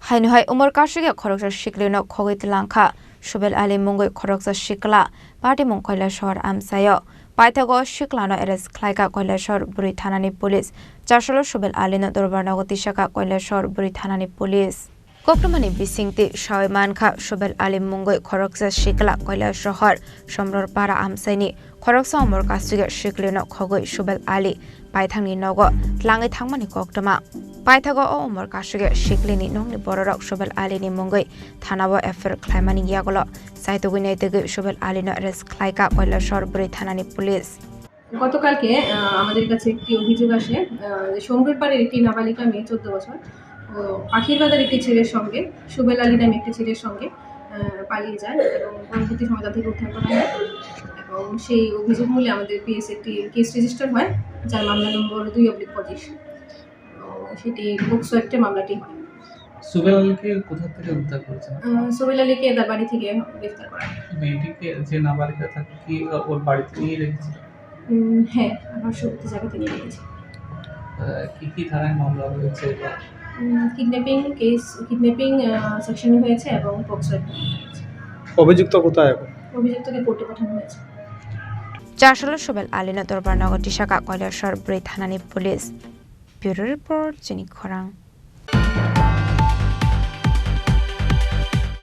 Haino Umar Kaswkya Khoroksa Siklino Khogwi Twlangkha Subel Mungwi Khoroksa Sikla Party Mungkoila Shor Amsayo Paithago Siklano Eres Klaika Koila Shor Buri Thanani Police Chasholo Subel no Dorbarnagoti Shaka Koila Shor Buri Thanani Police Kopramani Bisingti Shawimankha Subel Mungwi Khoroksa Sikla Koila Shohor Somror Para Amsaini Khoroksa Umar Kaswkya Siklino Khogwi Subel Paithangni Nogo Tlangi Thangmani Koktama Paithago Umar Kaswkya Siklini Nongni Borok Subel ni Mungwi Thanabo Efer Klaimani Yagolo Saitogune Tegu Subel no Eres Klaika Koila Shor Buri Thanani Police গতকালকে আমাদের কাছে একটি অভিযোগ আসে যে সমরুর পাড়ের একটি নাবালিকা মেয়ে 14 বছর ও পাখিরবাজার একটি ছেলের সঙ্গে সুবেল আলী নামে একটি ছেলের সঙ্গে পালিয়ে যায় এবং পরবর্তী সময় তাদেরকে উদ্ধার করা হয় এবং সেই অভিযোগ মূলে আমাদের পিএস একটি কেস রেজিস্টার হয় যার মামলা নম্বর 2/25 সেটি খোকসা একটা মামলাটি হয়। সুবেল আলীকে কোথা থেকে উদ্ধার করেছেন? সুবেল আলীকে তার বাড়ি থেকে গ্রেফতার করা হয়। মেয়েটিকে যে নাবালিকা থাকে কি ওর বাড়িতে নিয়ে রেখেছিল? হ্যাঁ, আমার সত্যি জায়গাতে নিয়ে রেখেছি। কি ধারায় মামলা হয়েছে? কিডন্যাপিং সেকশনে হয়েছে এবং খোকসা হয়েছে। অভিযুক্ত কোথায় এখন? অভিযুক্তকে কোর্টে পাঠানো হয়েছে। Chasholo Subel no Dorbarnagoti Shaka Koila Shor Buri Thanani Police Bureau Report Chini Khorang